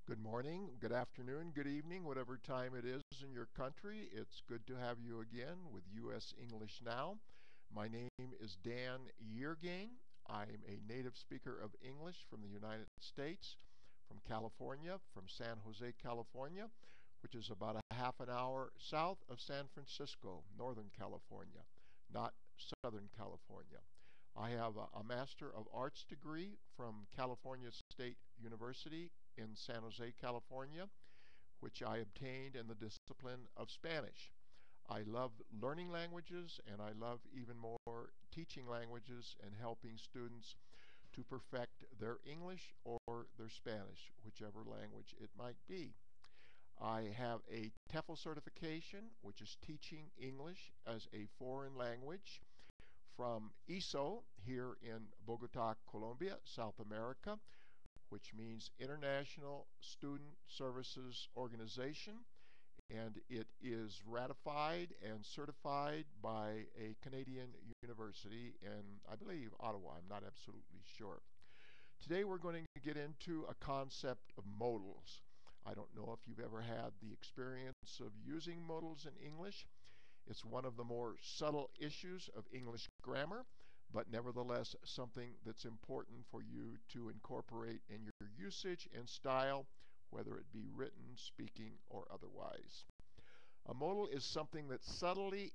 Good morning, good afternoon, good evening, whatever time it is in your country. It's good to have you again with US English Now. My name is Dan Yeargain. I'm a native speaker of English from the United States, from California, from San Jose, California, which is about a half an hour south of San Francisco, Northern California, not Southern California. I have a Master of Arts degree from California State University in San Jose, California, which I obtained in the discipline of Spanish. I love learning languages, and I love even more teaching languages and helping students to perfect their English or their Spanish, whichever language it might be. I have a TEFL certification, which is teaching English as a foreign language from ISO here in Bogota, Colombia, South America, which means International Student Services Organization, and it is ratified and certified by a Canadian university in, I believe, Ottawa. I'm not absolutely sure. Today we're going to get into a concept of modals. I don't know if you've ever had the experience of using modals in English. It's one of the more subtle issues of English grammar, but nevertheless something that's important for you to incorporate in your usage and style, whether it be written, speaking, or otherwise. A modal is something that subtly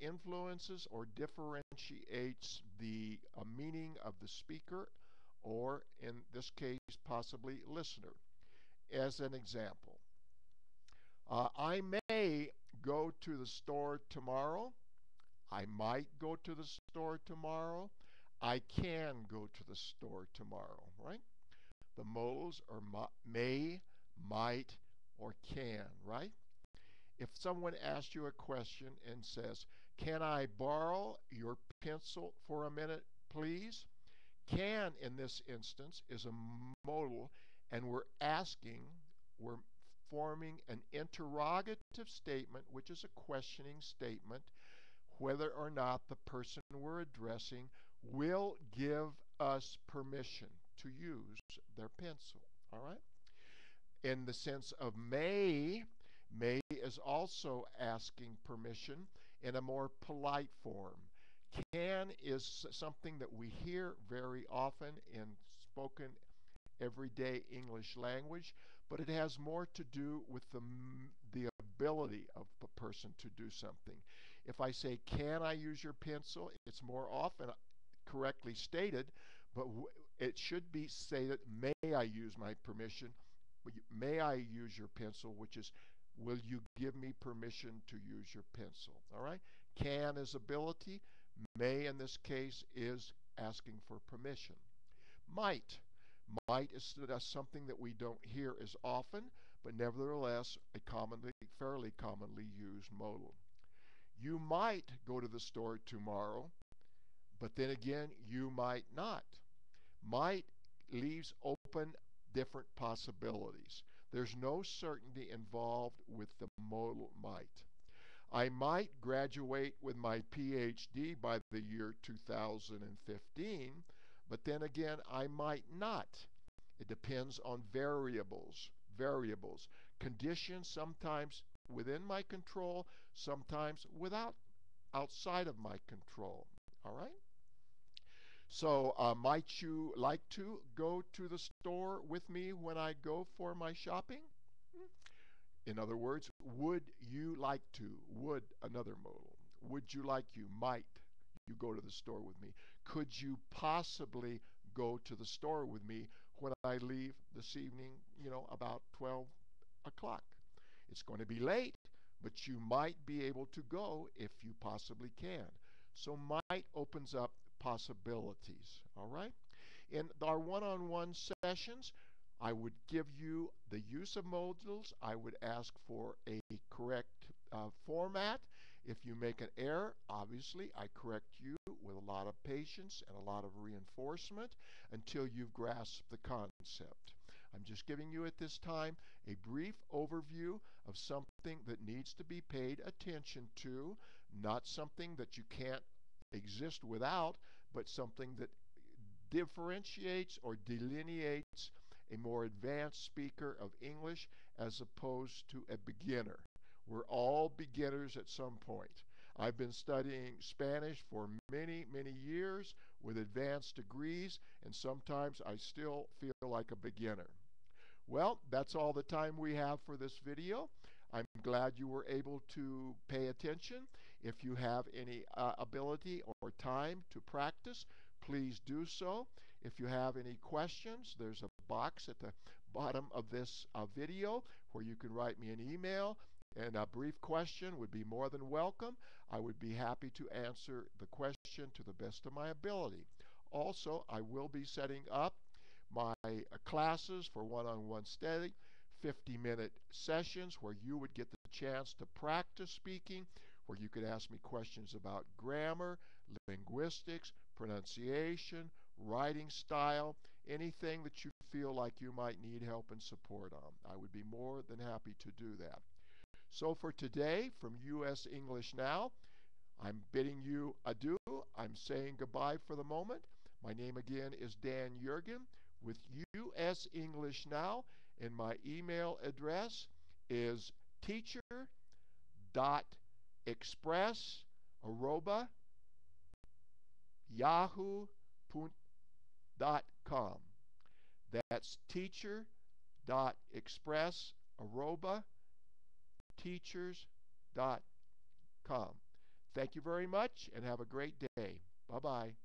influences or differentiates the meaning of the speaker, or in this case, possibly listener. As an example, I may go to the store tomorrow. I might go to the store tomorrow. I can go to the store tomorrow, right? The modals are may, might, or can, right? If someone asks you a question and says, "Can I borrow your pencil for a minute, please?" Can in this instance is a modal, and we're forming an interrogative statement, which is a questioning statement, whether or not the person we're addressing will give us permission to use their pencil. All right? In the sense of may is also asking permission in a more polite form. Can is something that we hear very often in spoken everyday English language, but it has more to do with the ability of the person to do something. If I say, "Can I use your pencil?" it's more often correctly stated, but it should be stated, "May I use my permission? May I use your pencil?" which is, will you give me permission to use your pencil? All right? Can is ability. May in this case is asking for permission. Might. Might is something that we don't hear as often, but nevertheless a fairly commonly used modal. You might go to the store tomorrow, but then again, you might not. Might leaves open different possibilities. There's no certainty involved with the modal might. I might graduate with my PhD by the year 2015, but then again, I might not. It depends on variables, conditions sometimes within my control, sometimes outside of my control. All right? So might you like to go to the store with me when I go for my shopping? In other words, would you like to? Would, another modal. Would you like you? Might you go to the store with me? Could you possibly go to the store with me when I leave this evening, about 12 o'clock? It's going to be late, but you might be able to go if you possibly can. So might opens up possibilities, all right? In our one-on-one sessions, I would give you the use of modals. I would ask for a correct format. If you make an error, obviously, I correct you with a lot of patience and a lot of reinforcement until you've grasped the concept. I'm just giving you at this time a brief overview of something that needs to be paid attention to, not something that you can't exist without, but something that differentiates or delineates a more advanced speaker of English as opposed to a beginner. We're all beginners at some point. I've been studying Spanish for many, many years with advanced degrees, and sometimes I still feel like a beginner. Well, that's all the time we have for this video. I'm glad you were able to pay attention. If you have any ability or time to practice, please do so. If you have any questions, there's a box at the bottom of this video where you can write me an email, and a brief question would be more than welcome. I would be happy to answer the question to the best of my ability. Also, I will be setting up my classes for one-on-one study, 50-minute sessions where you would get the chance to practice speaking, where you could ask me questions about grammar, linguistics, pronunciation, writing style, anything that you feel like you might need help and support on. I would be more than happy to do that. So for today, from US English Now, I'm bidding you adieu. I'm saying goodbye for the moment. My name again is Dan Jurgen with US English Now, and my email address is teacher.express@yahoo.com. That's teacher.express@teachers.com. Thank you very much and have a great day. Bye-bye.